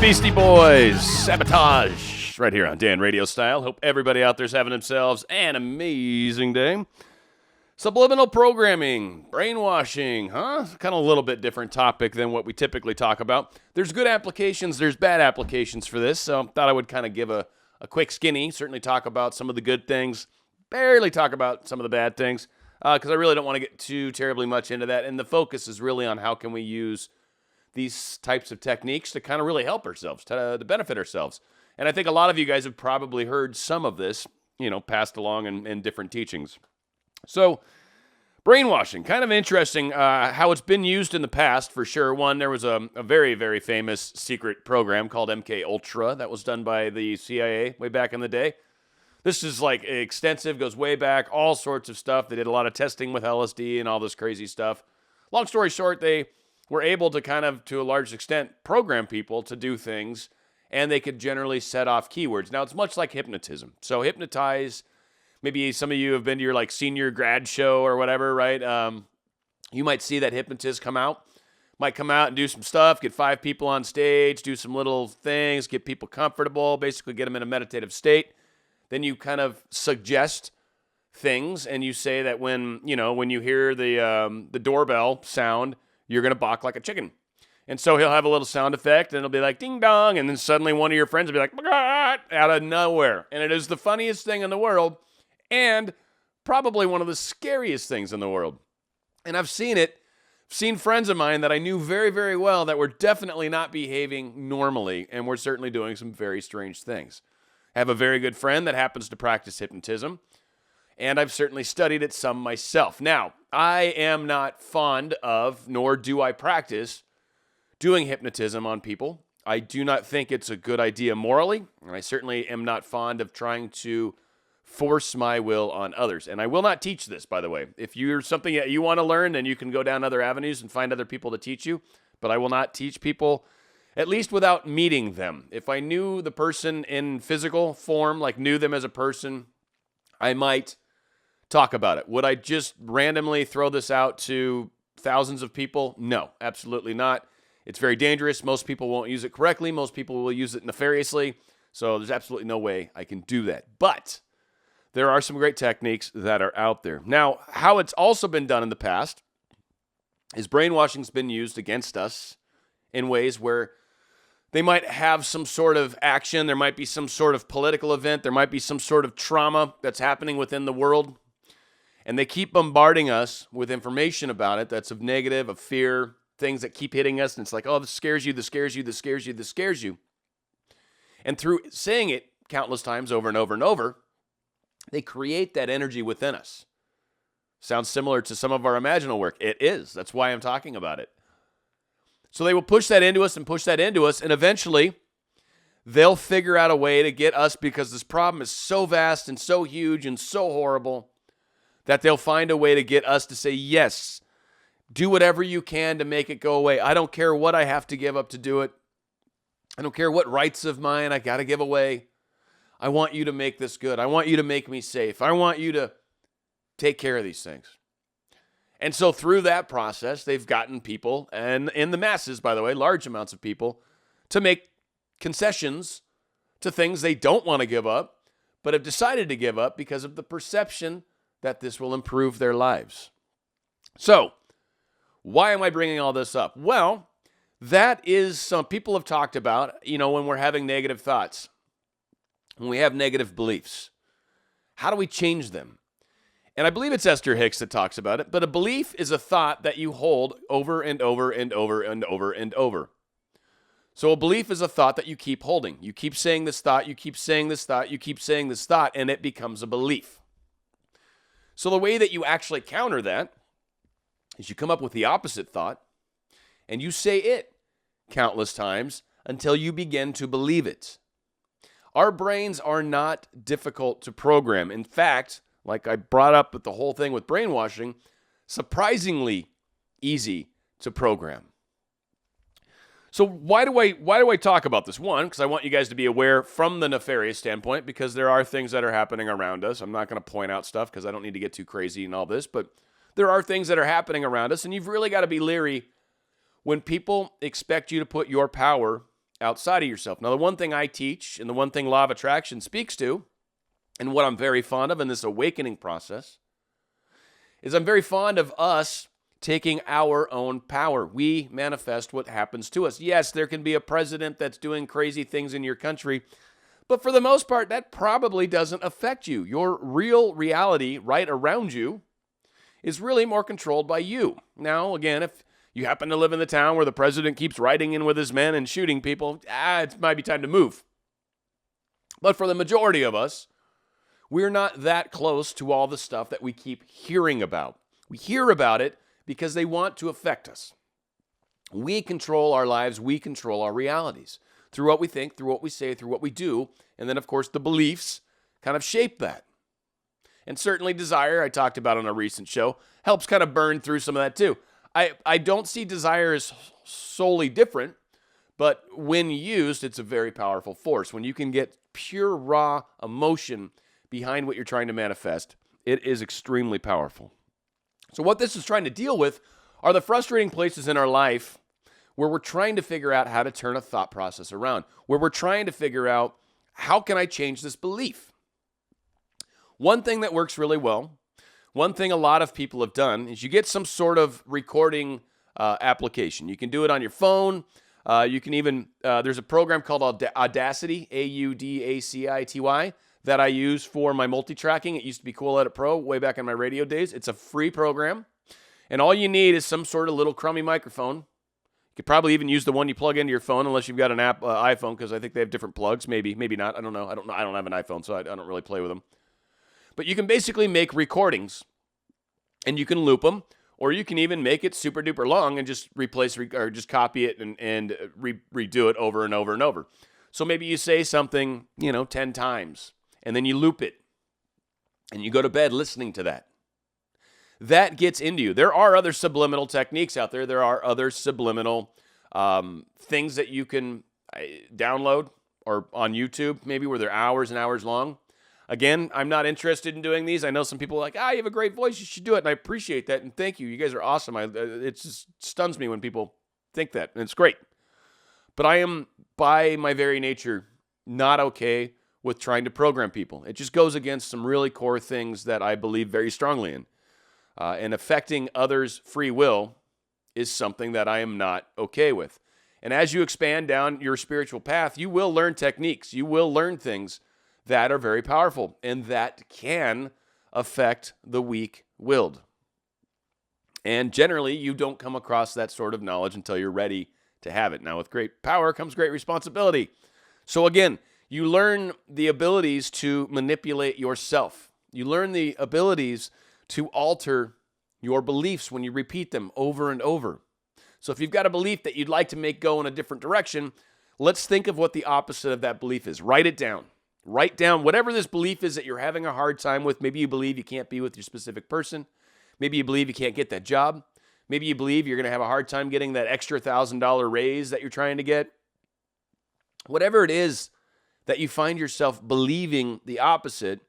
Beastie Boys, Sabotage, right here on Dan RadioStyle. Hope everybody out there's having themselves an amazing day. Subliminal programming, brainwashing, huh? Kind of a little bit different topic than what we typically talk about. There's good applications, there's bad applications for this, so thought I would kind of give a quick skinny, certainly talk about some of the good things, barely talk about some of the bad things, because I really don't want to get too terribly much into that, and the focus is really on how can we use these types of techniques to kind of really help ourselves, to benefit ourselves. And I think a lot of you guys have probably heard some of this, passed along in different teachings. So, brainwashing, kind of interesting how it's been used in the past, for sure. One, there was a very, very famous secret program called MKULTRA that was done by the CIA way back in the day. This is like extensive, goes way back, all sorts of stuff. They did a lot of testing with LSD and all this crazy stuff. Long story short, they were able to kind of, to a large extent, program people to do things, and they could generally set off keywords. Now, it's much like hypnotism. So hypnotize, maybe some of you have been to your like senior grad show or whatever, right? You might see that hypnotist might come out and do some stuff, get 5 people on stage, do some little things, get people comfortable, basically get them in a meditative state. Then you kind of suggest things, and you say that when you hear the doorbell sound, you're going to balk like a chicken. And so he'll have a little sound effect, and it'll be like, ding dong, and then suddenly one of your friends will be like, out of nowhere. And it is the funniest thing in the world, and probably one of the scariest things in the world. And I've seen it. I've seen friends of mine that I knew very, very well that were definitely not behaving normally, and were certainly doing some very strange things. I have a very good friend that happens to practice hypnotism, and I've certainly studied it some myself. Now, I am not fond of, nor do I practice, doing hypnotism on people. I do not think it's a good idea morally, and I certainly am not fond of trying to force my will on others. And I will not teach this, by the way. If you're something that you want to learn, then you can go down other avenues and find other people to teach you, but I will not teach people, at least without meeting them. If I knew the person in physical form, like knew them as a person, I might talk about it. Would I just randomly throw this out to thousands of people? No, absolutely not. It's very dangerous. Most people won't use it correctly. Most people will use it nefariously. So there's absolutely no way I can do that. But there are some great techniques that are out there. Now, how it's also been done in the past is brainwashing's been used against us in ways where they might have some sort of action. There might be some sort of political event. There might be some sort of trauma that's happening within the world. And they keep bombarding us with information about it that's of negative, of fear, things that keep hitting us. And it's like, oh, this scares you, this scares you, this scares you, this scares you. And through saying it countless times over and over and over, they create that energy within us. Sounds similar to some of our imaginal work. It is. That's why I'm talking about it. So they will push that into us and push that into us, and eventually they'll figure out a way to get us, because this problem is so vast and so huge and so horrible, that they'll find a way to get us to say, yes, do whatever you can to make it go away. I don't care what I have to give up to do it. I don't care what rights of mine I got to give away. I want you to make this good. I want you to make me safe. I want you to take care of these things. And so through that process, they've gotten people, and in the masses, by the way, large amounts of people, to make concessions to things they don't want to give up, but have decided to give up because of the perception that this will improve their lives. So, why am I bringing all this up? Well, that is, some people have talked about, when we're having negative thoughts, when we have negative beliefs, how do we change them? And I believe it's Esther Hicks that talks about it, but a belief is a thought that you hold over and over and over and over and over. So a belief is a thought that you keep holding. You keep saying this thought, you keep saying this thought, you keep saying this thought, and it becomes a belief. So the way that you actually counter that is you come up with the opposite thought, and you say it countless times until you begin to believe it. Our brains are not difficult to program. In fact, like I brought up with the whole thing with brainwashing, surprisingly easy to program. So why do I talk about this? One, because I want you guys to be aware from the nefarious standpoint, because there are things that are happening around us. I'm not going to point out stuff because I don't need to get too crazy and all this, but there are things that are happening around us, and you've really got to be leery when people expect you to put your power outside of yourself. Now, the one thing I teach and the one thing law of attraction speaks to, and what I'm very fond of in this awakening process, is I'm very fond of us taking our own power. We manifest what happens to us. Yes, there can be a president that's doing crazy things in your country, but for the most part, that probably doesn't affect you. Your real reality right around you is really more controlled by you. Now, again, if you happen to live in the town where the president keeps riding in with his men and shooting people, it might be time to move. But for the majority of us, we're not that close to all the stuff that we keep hearing about. We hear about it because they want to affect us. We control our lives. We control our realities through what we think, through what we say, through what we do. And then, of course, the beliefs kind of shape that. And certainly desire, I talked about on a recent show, helps kind of burn through some of that too. I don't see desire as solely different, but when used, it's a very powerful force. When you can get pure, raw emotion behind what you're trying to manifest, it is extremely powerful. So what this is trying to deal with are the frustrating places in our life where we're trying to figure out how to turn a thought process around, where we're trying to figure out, how can I change this belief? One thing that works really well, one thing a lot of people have done, is you get some sort of recording application. You can do it on your phone. You can even, there's a program called Audacity, Audacity, that I use for my multi-tracking. It used to be Cool Edit Pro way back in my radio days. It's a free program. And all you need is some sort of little crummy microphone. You could probably even use the one you plug into your phone, unless you've got an iPhone, because I think they have different plugs. Maybe not. I don't know. I don't have an iPhone, so I don't really play with them. But you can basically make recordings, and you can loop them, or you can even make it super duper long and just or just copy it and redo it over and over and over. So maybe you say something, 10 times, and then you loop it, and you go to bed listening to that. That gets into you. There are other subliminal techniques out there. There are other subliminal things that you can download or on YouTube, maybe where they're hours and hours long. Again, I'm not interested in doing these. I know some people are like, you have a great voice. You should do it. And I appreciate that. And thank you. You guys are awesome. It just stuns me when people think that. And it's great. But I am, by my very nature, not okay with trying to program people. It just goes against some really core things that I believe very strongly in. And affecting others' free will is something that I am not okay with. And as you expand down your spiritual path, you will learn techniques. You will learn things that are very powerful and that can affect the weak-willed. And generally, you don't come across that sort of knowledge until you're ready to have it. Now, with great power comes great responsibility. So again, you learn the abilities to manipulate yourself. You learn the abilities to alter your beliefs when you repeat them over and over. So if you've got a belief that you'd like to make go in a different direction, let's think of what the opposite of that belief is. Write it down. Write down whatever this belief is that you're having a hard time with. Maybe you believe you can't be with your specific person. Maybe you believe you can't get that job. Maybe you believe you're going to have a hard time getting that extra $1,000 raise that you're trying to get. Whatever it is that you find yourself believing the opposite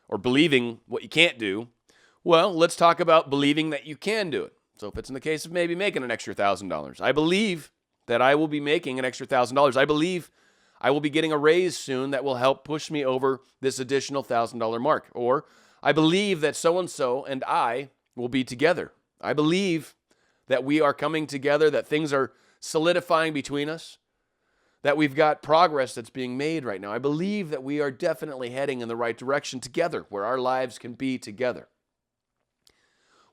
or believing what you can't do, well, let's talk about believing that you can do it. So if it's in the case of maybe making an extra $1,000, I believe that I will be making an extra $1,000. I believe I will be getting a raise soon that will help push me over this additional $1,000 mark. Or I believe that so-and-so and I will be together. I believe that we are coming together, that things are solidifying between us, that we've got progress that's being made right now. I believe that we are definitely heading in the right direction together, where our lives can be together.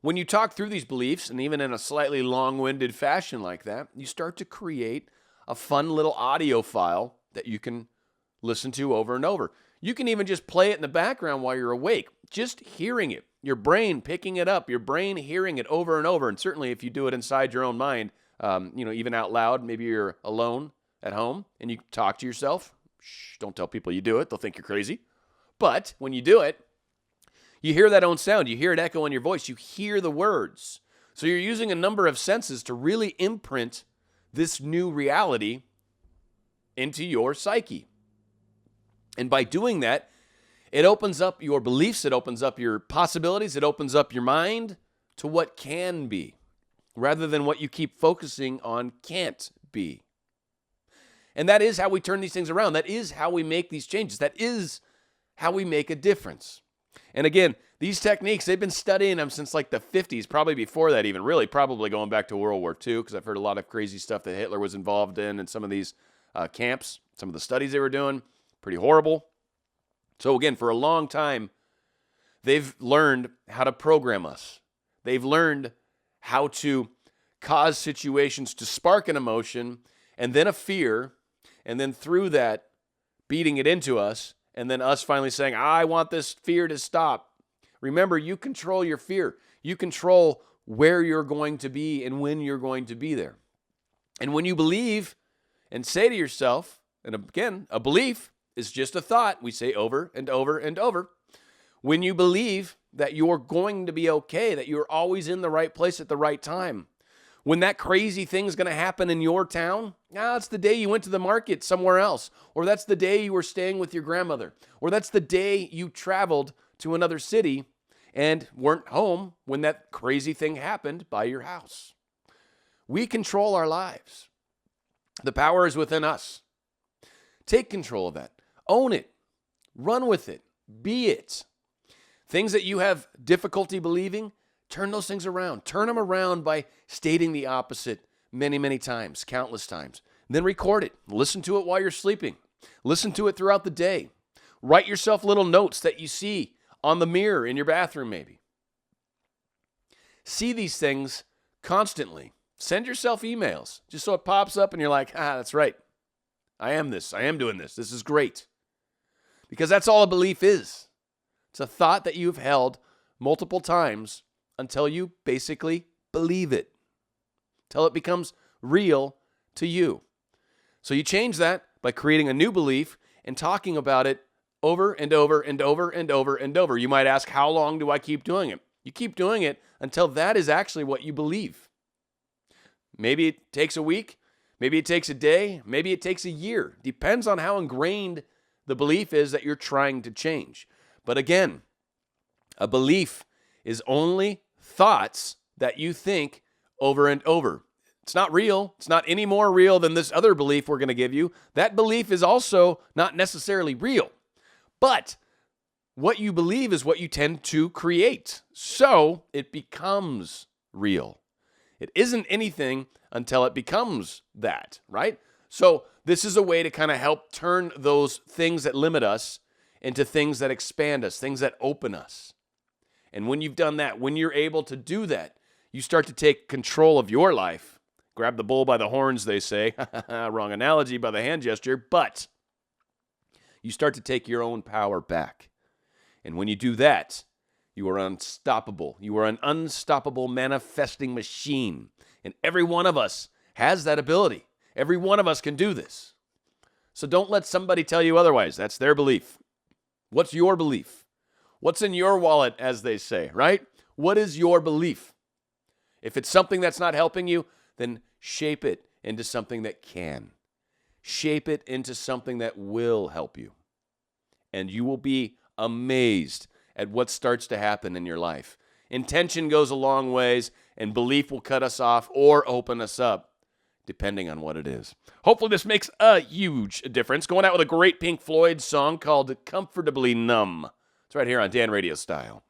When you talk through these beliefs, and even in a slightly long-winded fashion like that, you start to create a fun little audio file that you can listen to over and over. You can even just play it in the background while you're awake, just hearing it, your brain picking it up, your brain hearing it over and over. And certainly if you do it inside your own mind, even out loud, maybe you're alone at home and you talk to yourself. Shh, don't tell people you do it. They'll think you're crazy. But when you do it, you hear that own sound. You hear it echo in your voice. You hear the words. So you're using a number of senses to really imprint this new reality into your psyche. And by doing that, it opens up your beliefs, it opens up your possibilities, it opens up your mind to what can be, rather than what you keep focusing on can't be. And that is how we turn these things around. That is how we make these changes. That is how we make a difference. And again, these techniques, they've been studying them since like the 50s, probably before that even, really probably going back to World War II, because I've heard a lot of crazy stuff that Hitler was involved in and some of these camps, some of the studies they were doing, pretty horrible. So again, for a long time, they've learned how to program us. They've learned how to cause situations to spark an emotion and then a fear, and then through that, beating it into us, and then us finally saying, I want this fear to stop. Remember, you control your fear. You control where you're going to be and when you're going to be there. And when you believe and say to yourself, and again, a belief is just a thought we say over and over and over. When you believe that you're going to be okay, that you're always in the right place at the right time, when that crazy thing's going to happen in your town, it's the day you went to the market somewhere else, or that's the day you were staying with your grandmother, or that's the day you traveled to another city and weren't home when that crazy thing happened by your house. We control our lives. The power is within us. Take control of that. Own it. Run with it. Be it. Things that you have difficulty believing, turn those things around. Turn them around by stating the opposite many, many times, countless times. Then record it. Listen to it while you're sleeping. Listen to it throughout the day. Write yourself little notes that you see on the mirror in your bathroom maybe. See these things constantly. Send yourself emails just so it pops up and you're like, that's right. I am this. I am doing this. This is great. Because that's all a belief is. It's a thought that you've held multiple times until you basically believe it, until it becomes real to you. So you change that by creating a new belief and talking about it over and over and over and over and over. You might ask, how long do I keep doing it? You keep doing it until that is actually what you believe. Maybe it takes a week, maybe it takes a day, maybe it takes a year. Depends on how ingrained the belief is that you're trying to change. But again, a belief is only thoughts that you think over and over. It's not real. It's not any more real than this other belief we're going to give you. That belief is also not necessarily real. But what you believe is what you tend to create. So it becomes real. It isn't anything until it becomes that, right? So this is a way to kind of help turn those things that limit us into things that expand us, things that open us. And when you've done that, when you're able to do that, you start to take control of your life. Grab the bull by the horns, they say. Wrong analogy by the hand gesture, but you start to take your own power back. And when you do that, you are unstoppable. You are an unstoppable manifesting machine. And every one of us has that ability. Every one of us can do this. So don't let somebody tell you otherwise. That's their belief. What's your belief? What's in your wallet, as they say, right? What is your belief? If it's something that's not helping you, then shape it into something that can. Shape it into something that will help you. And you will be amazed at what starts to happen in your life. Intention goes a long ways, and belief will cut us off or open us up, depending on what it is. Hopefully this makes a huge difference. Going out with a great Pink Floyd song called Comfortably Numb. It's right here on Dan Radio Style.